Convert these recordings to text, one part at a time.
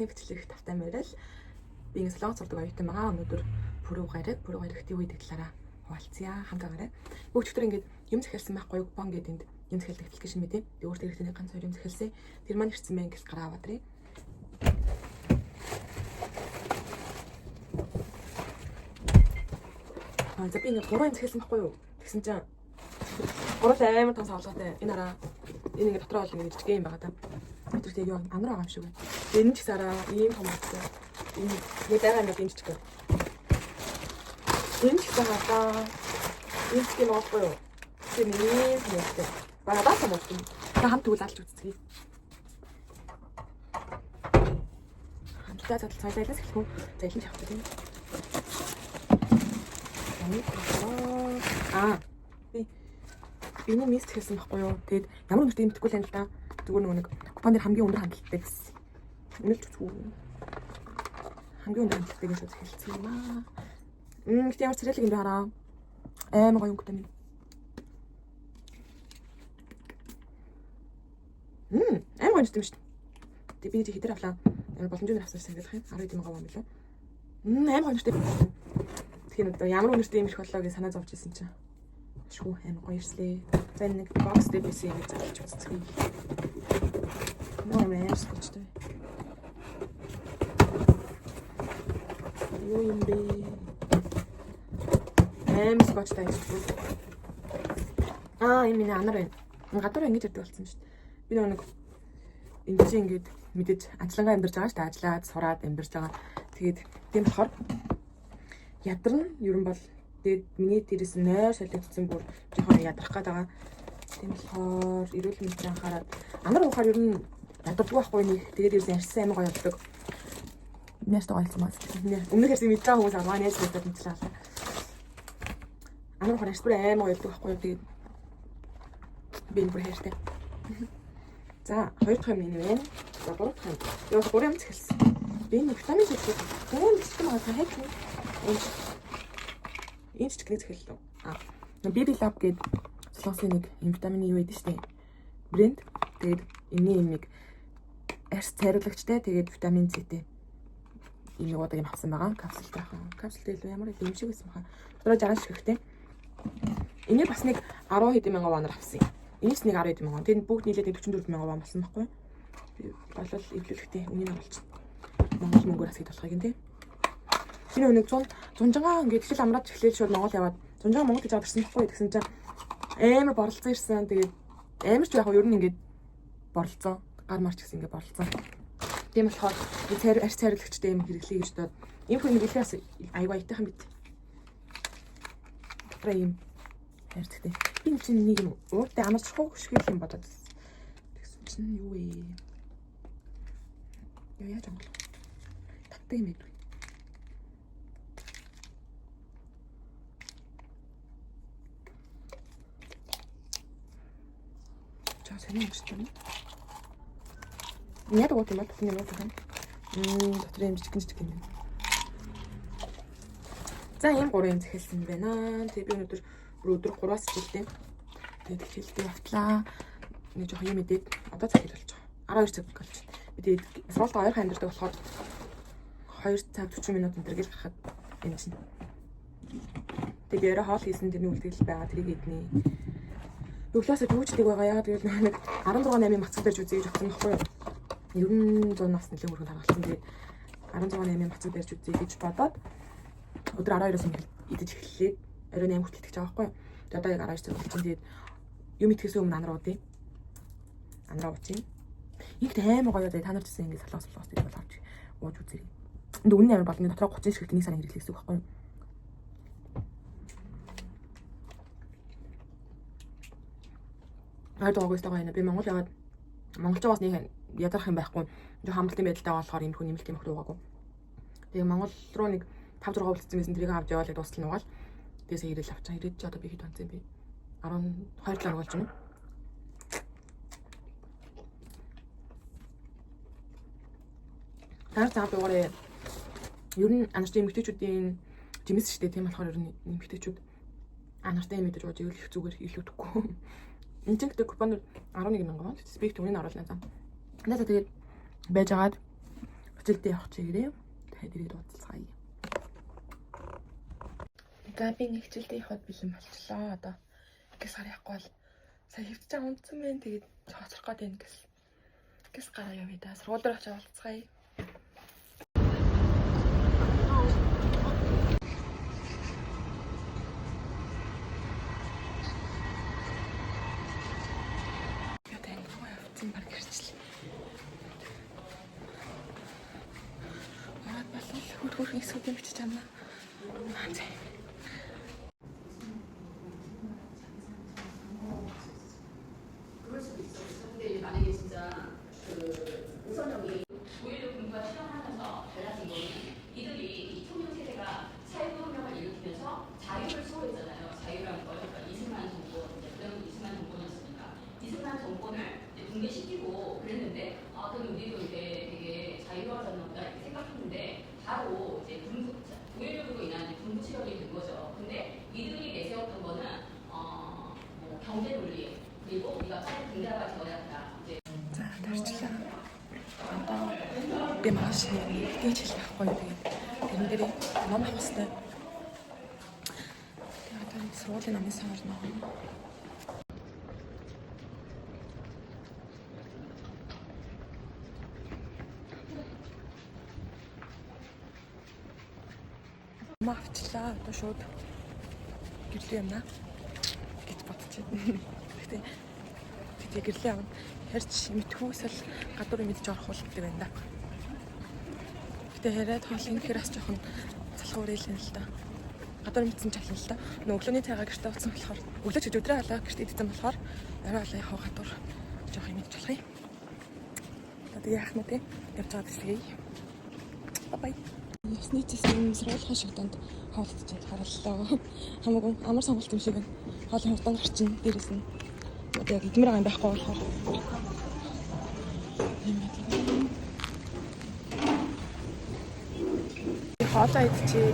анхны бичлэг тавтай морил. Би ингэ салон сурдаг оюутан байгаа. Өнөөдөр пүрэв гараг ихтэй үед талаараа хуваалцъя. Хамтаагаарай. Өчигдөр ингэ юм захиалсан байхгүй купон гэдэг энд юм захиалдаг аппликейшн мэдээ. Би өөртөө хэрэгтэйний ганц хоёр юм захиалсан. Тэр маань ирсэн байх гэж гараа аваад ирээ. За би ингэ 3 юм захиалсан байхгүй юу? Тэгсэн чинь 3 амар том савлгаатай. Энэ хараа. Энэ ингэ дотроо бол ингэ жижиг юм байгаа та. Тэр тэг юу амар байгаа юм шиг байна. Энэ ч сараа ийм том байна. Энэ нэг байгаа нэг юм жижиг. Энэ ч байгаа. Энэ ч юм аахгүй юу? Тэр нэг юм. Багадаа юм уу? Та хамт тэгвэл алж үзье. Хамтдаа цайлаас эхлэв. За эхлэн шавах тийм. Би нэг мис хэлсэн байхгүй юу? Тэгээд ямар нэгтэй мэдхгүй л юм л да. Зүгээр нэг купон дээр хамгийн өндөр хандлттай гэсэн. Үнэлж үзгүй. Хамгийн өндөр хандлттай гэж хэлсэн юм аа. Гэтэ ямар царайлаг юм бэ хараа. Амар гоё өнгөтэй минь. Амар гоё юм шүү дээ. Тэгээд би хэдэр авлаа. Амар боломжтой авсан санагдах юм. 12 мянга аваа мөлөө. Амар гоё нэртэй. Тэгэхээр ямар үнэртэй юм их болоо гэж санаа зовж ирсэн чинь. Шгүй амар гоё ирслээ. За нэг бокс дээр бисээ гэж залж үзчихье. Нэмээ скотчтэй. Юу юм бэ? Скотчтай юм. Энэ миний анар байна. Гадуур ингэж ирдэг болсон шүү дээ. Би нэг ингэж ингэж мэдээж ажиллангаа амьдарч байгаа шүү дээ. Ажиллаад сураад амьдарч байгаа. Тэгээд тийм болохоор ядарна ерөн бол тэгээд миний дээрээс нойр солигдсон бүр жоохон ядрах гээд байгаа. Тийм болохоор эрүүл мэндийн анхаарал анар ухаар ер нь яддаг байхгүй нэг тэгээд ерөөс ярьсан амар гоё болдог. Няш тоолцсон мас. Өмнөх ярьсан мэдээ хүмүүс аваа нээж мэдээд мэтлээ. Анар ухаар ярьсан бүр амар гоё болдог байхгүй тэгээд би бүр хайртай. За 2 дахь юм энэ вэ? За 3 дахь юм. Яа 3 юм захилсан. Би нэг витамин шилжих. Гүн систем авах хайх. Энэ ч гэнэ захиаллаа. BB Lab гэдэг солонгосын нэг витамины юу гэдэг штеп. Брэнд. Тэгээд энэний юмыг арс цайруулагчтай тэгээд витамин С-тэй ийм удаг юм авсан байгаа. Капсултай хаа. Капсултай илүү ямар юм шиг байсан баха. Дотроо 60 шиг хэрэгтэй. Энийг бас нэг 10 хэдэн мянган ванаар авсан. Энэс нэг 10 хэдэн мянган. Тэгээд бүгд нийлээд 44 мянган ван болсон байхгүй. Би болол эвлүүлэхтэй үнийн болчихсон. Монгол мөнгөөр асгийд болохыг юм тий. Энэ нэг 100 ингээд хэл амраад эхлээл шууд Монгол яваад 100 Монгол гэж аварсан байхгүй гэсэн чинь амар борлцсон ирсэн. Тэгээд амар ч яг ер нь ингээд борлцсон. Гар марч гэсэн ингээд борлцсон. Тийм болохоор арс цайруулагчтай юм хэрэглэе гэж дод. Ийм хүн нэг илээс аяга айтайхан бит. Дотроо юм хайрцагтай. Би чинь нэг юм ууртай амарчгүй шиг юм бодоод. Тэгсэн чинь юу вэ? Яа яаж онголоо. Татдаг юм ээ. Сони юм. Яд гот юм бол таны юм байна. Дотор юм жижиг юм. За ийм 3 юм захиалсан байна. Тэгээ би өнөөдөр өдөр 3-аас жилдээ. Тэгээд хэлтэй явтлаа. Нэг жоох юм мэдээд одоо захиал болж байгаа. 12 цаг болж байна. Би тэгээд сургуульд 2 амьдардаг болохоор 2 цаг 40 минут энэ гэл гарахад юм чинь. Тэгээд яриа хоол хийсэн тэрний үлдэгдэл байгаа тэрийг эдний. Өглөөсөө түүчдэг байгаа. Яагаад гэвэл нэг 16-8 мацаг барьж үзье гэж бодсон байхгүй юу? Ер нь 100 нас нэлээд хөргөнд харгалсан. Тэгээд 16-8 мацаг барьж үзье гэж бодоод өдөр 12-оос идэж эхэллээ. Оройн 8 хүртэл идэх байгаа байхгүй юу? Тэгээд одоо яг 12 цаг болсон. Тэгээд юм идэхээс өмнө анараа уудъя. Анараа уучих. Ихт амар гоё дээ. Та нар ч гэсэн ингэ салгаас тийм бол авч ууж үзье. Энд үнэн амар болно. Дотроо 30 шиг нэг сарын хэрэглэсэн байхгүй юу? Айдаагүйс байгаа юм. Би Монгол яваад монголчоос нэг ядарах юм байхгүй. Жоо хамралтын байдалтай болохоор юм хүн нэмэлт юм хөөөгөө. Тэгээ Монгол руу нэг 5-6 үлдсэн гэсэн тэрийг авч яваал дуустал нугаал. Тэгээс ирэл авчаа. Ирээд ч одоо би хэд онцсон би 12 цаг болж байна. Таар цаа дуурай. Ер нь анартай эмэгтэйчүүдийн жимс шүү дээ. Тийм болохоор ер нь эмэгтэйчүүд анартай юм мэдэж ууж ивэл их зүгээр илүүдэхгүй. Энд чинь гэдэг купон 11 мянган. Спик түүнийг оруулна зам. Надад тэгээд байжгаад Хүчилтэй явах чигээрээ. Тэгээд ирээд уудалцгаая. За би нэг хичээлдээ явахад бэлэн болчлоо. Одоо гис гар явахгүй бол сая хөвчж байгаа унтсан байна. Тэгээд хоцрох гээд байна гэсэн. Гис гараа явъя да. Сургууль дээр очиж уулзцгаая. Баг ирчлээ. Ороод болов хөрхөн эсвэл юм бичиж амнаа. За. 그럴 수도 있어. 근데 만약에 진짜 그 우선형이 조일력 분부가 실현하면서 달라진 거는 이들이 이 총명 세대가 사회혁명을 일으키면서 자유를 수호했잖아요. 자유라는 걸 그러니까 이승만 정권, 그때는 이승만 정권이었으니까 이승만 정권을 붕괴시키고 그랬는데 그럼 우리도 이제 되게 자유로워졌나 보다 이렇게 생각했는데 바로 이제 조일력으로 인한 분부 실현이 된 거죠. 근데 이들이 내세웠던 거는 뭐 경제 논리 그리고 우리가 빨리 분야가 되어야 한다. 이제 자, 다르지라. одоо би маш нэг хичээл байхгүй тэгээд энэ дээрээ ном авах хэрэгтэй. Тэгээд одоо сургуулийн номын соорно. Авчлаа. Одоо шууд гэрлээ юм наа гэж бодчихсон. Гэтэ гэрлээ авна. Хэрч мэдхүүсэл гадуур мэдж орох болдог байна да. Гэтэ хэрэг хоолын гэхээс жоохон залхуу ирэлэн л да. Гадуур мэдсэн чална л да. Өглөөний цайгаа гэртээ уцсан болохоор өглөө ч өдрөө халаа гэртээ идсэн болохоор орой халаа явах гадуур жоох юм мэдж болох юм. Тэгээ яах нь те явж байгаа бичлэгээ. Бай. Ясны цэсний сургуулийн шигтэнд хоолцож хараллаа. Хамаагүй амар сонголт юм шиг байна. Хоолын хурдан гарчин дээрээс нь одоо яг идмэр байгаа юм байхгүй болохоор хоолоо идчихээ.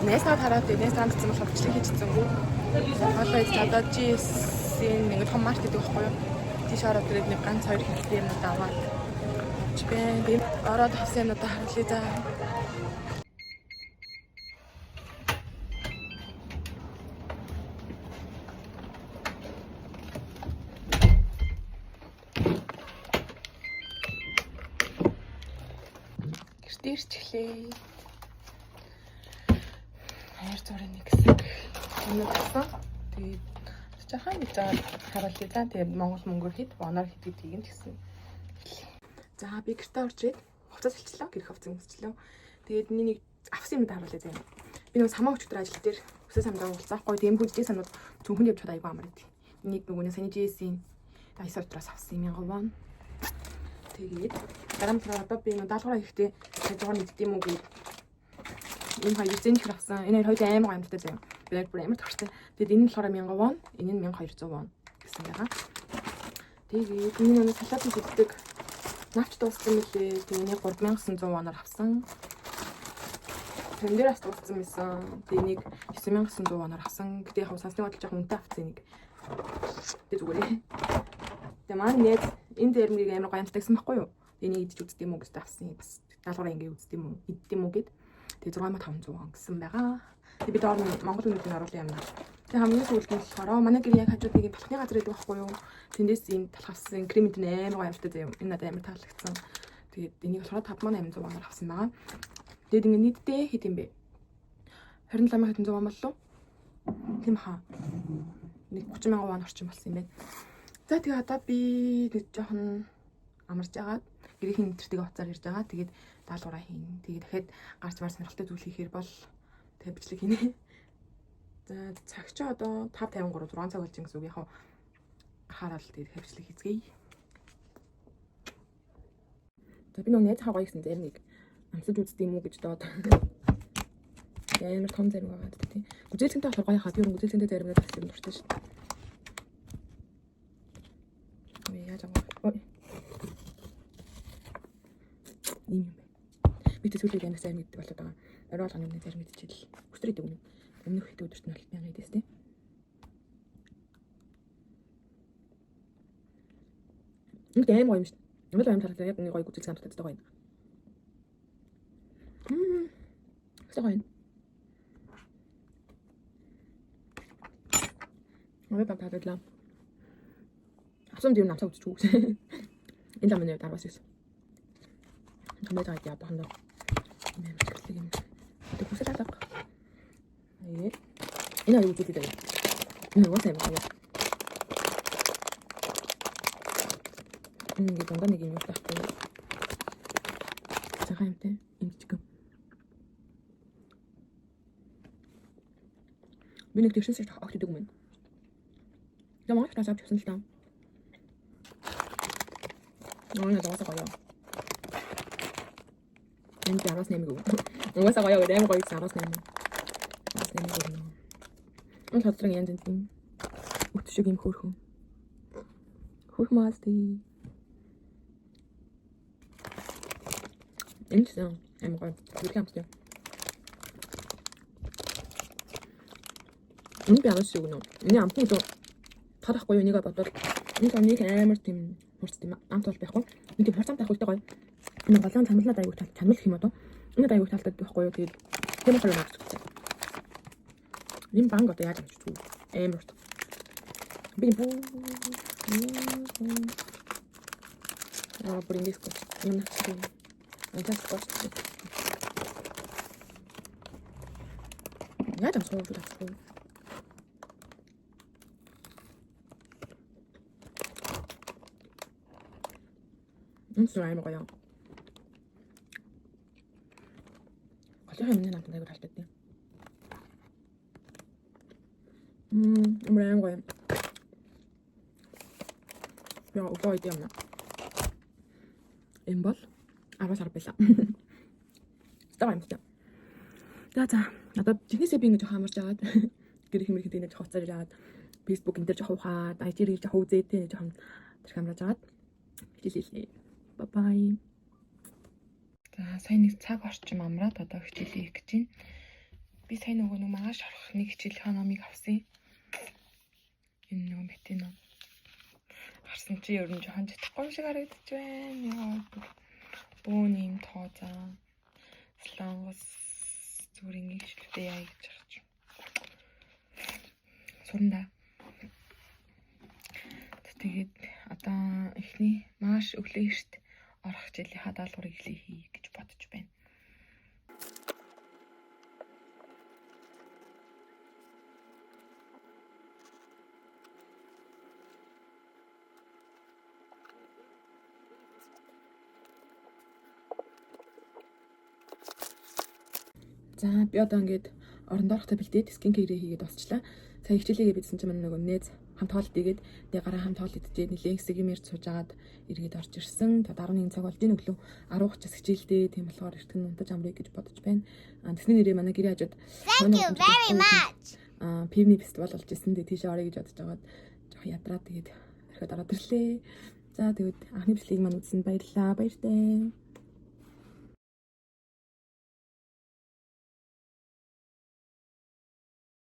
Нээсаад хараад нээсаад гэсэн болохоор бичлэг хийчихсэнгүй. Хоолоо идчих одоо GS-ийн нэг том март гэдэг байхгүй юу? Тийш ороод ирээд нэг ганц хоёр хэлтэй юм аваад би ороод авсан юмудаа харуулъя за. Ирчихлээ. Хайр зургийн нэг хэсэг өмнө тасан. Тэгээд жаахан гэж харуулъя за. Тэгээд Монгол мөнгөөр хэд оноор хэд гэдгийг нь гэсэн. За би гэртээ орж ирээд хувцас хэлчлээ. Гэр хувцас өмсчлээ. Тэгээд миний нэг авсан юмд харуулъя за. Би нэг самаа өчтөр ажил дээр өсөө самдаа уулзаахгүй. Тэгээд бүдгийн санууд зөвхөн явж чадаа айгүй амар идэв. Энийг нөгөө саяны GS-ийн айс утраас авсан 1000 вон. Тэгээд дарамтлаа одоо би 70 гаруй ихтэй хажуугаар мэддэм үү гэж энэ хоёр зэн ихэр авсан. Энэ хоёр амар гомдтой заяа. Би бүр амар тохирсон. Тэгээд энэ нь болохоор 1000 вон, энэ нь 1200 вон гэсэн байгаа. Тэгээд энэ нэг салаад хийдэг навч дууссан мөлий. Тэгээд энийг 3900 воноор авсан. Тэн дээр бас дууссан байсан. Тэгээд энийг 9900 воноор авсан. Гэтэ яг сансны бодлоо жоохон үнэтэй авсан нэг. Тэг зүгээр. Тэгээ маань нэг энэ дэрмийг амар гомдтойгсан байхгүй юу? Энийг идэж үзт юм уу гэж авсан. Бас 70 гаруй ингэ үзт юм уу? Иддэм үү гэд. Тэгээ 6500 вон гэсэн байгаа. Тэгээ бид орны Монгол үнэтэй харуулсан юм даа. Тэгээ хамгийн сүүлд нь болохоор манай гэр яг хажууд нэг талхны газар байдаг байхгүй юу? Тэндээс энэ талхавсан кремэд амар гомдтой заяа. Энэ надад амар таалагдсан. Тэгээд энийг болохоор 5800 воноор авсан байгаа. Тэгээд ингэ нийтдээ хэд юм бэ? 27700 вон боллоо. Тийм хаа. Нэг 30000 вон орчим болсон юм байна. За тэгээ одоо би нэг жоохон амарч агаад гэрийн нэтэртэйг уцаар ирж байгаа. Тэгээд даалгавраа хийн. Тэгээд дахиад гарч мар сонирхолтой зүйл хийхээр бол тэгээ бичлэг хийнэ. За цаг чи одоо 5:53 6 цаг болж байгаа гэсэн үг. Яг хараад тэгээд бичлэг хийцгээе. За би нөө цаа гоё гэсэн зарим нэг амсаж үздэг юм уу гэж доод. Ямар том зарим байгаа гэдэг тийм. Гүзээлцэнтэй болохоор гоё хаа. Би гүзээлцэнтэй зарим надад бас юм дуртай шүү. Яаж байгаа. Ийм юм байна. Би төсөөлөг амар сайн мэддэг болоод байгаа. Орой болгоны нэг зарим мэдчихэл. Өстөр идэг үнэ. Өмнөх хэд өдөрт нь бол 1000 идэс тийм. Нэг аим гоё юм шүү. Ямар аим талтай яг нэг гоё гүзэл самттай байгаа юм. Цэцэг байна. Ой бабадлаа. Асуумд юу намсаа үзчихв гэсэн. Энэ ламын дээр дарвас юус. Томьёо таа яа бахна. Мэн чиглэг юм. Тэг хүсэл алга. Энэ аюу зүтэй дээ. Энэ уусаа юм байна. Ингээ дандаа нэг юм уу таахгүй. Цагаан юмтай эмчгэн. Би нэг тэгшээс огт идэг юм. Ямар ч тасаа авчихсан л таа. Нөө яа гоё. Энэ араас нэмэг үү. Уусаа гоё гэдэг амар гоё араас нэмэг. Араас нэмэг үү. Энэ хатрын янз янз. Өт шиг юм хөөрхөн. Хөрх маасти. Энэ сан амар гоё. Бүрхэмс дээ. Энэ би араас шиг нөө. Энэ амтны зөө тарахгүй юунийг бодвол энэ соныг амар тийм хурц тийм амт бол байхгүй. Нэг тийм хурцтай байх үедээ гоё. Энэ голон тамилнаад аягүй тал тамил гэх юм одоо. Энэ аягүй талтай байхгүй юу тэгээд тийм болохоор нэг зүгтэй. Энэ банк одоо яаж авчих вэ? Амар урт. Би бүр ингээс гоо. Энэ чинь анчаас гоо. Яаж амсах вэ? Энэ сайн гоё. Голын юмны намтан аягүй талтай дээ. Амар гоё. Яа, ууй дээ юм. Энэ бол 10 байлаа. Став юм тийм. За. Надад жинхэнэсээ би ингэж хамарч агаад гэр их мэрхэд ингэж хоцорж агаад Facebook энэ дээр жоо ухаад, IT рийг жоо үзээд тэ жоохон тэр хамраж агаад хэлээ. Bye. За, сайн нэг цаг орчим амраад одоо хичээлээ хийж чинь. Би сайн нөгөө нэг магаш орох нэг хичээлийн номыг авсан. Энэ нөгөө битэн ном. Харсан чи ер нь жоохон чадахгүй шиг харагдаж байна. Яа. Бөөний юм тоо заа. Слангос зүрийн ишлэлтэй яа гэж харж. Сурна. Тэгээд одоо эхний маш өглөө эрт орох хичээлийнхаа даалгаврыг хийе гэж бодож байна. За би одоо ингээд орондоо орохтой бэлдээд скин кэрээ хийгээд болчлаа. Сая хичээлээ бидсэн чинь манай нөгөө нээз хамт хоолт игээд тэгээ гараа хамт хоолт идчихээ нэлээд хэсэг юм ярьж суугаад эргээд орж ирсэн. Тэгээд 11 цаг болж ийн өглөө 10 час хичээлдээ тийм болохоор эртхэн унтаж амрыг гэж бодож байна. Тэсний нэрээ манай гэрээ хажууд Thank you very much. Пивний фестивал болж исэн. Тэгээ тийш орё гэж бодож байгаад жоохон ядраад тэгээд орхиод ороод ирлээ. За тэгээд анхны бичлэгийг маань үзсэнд баярлалаа. Баяртай.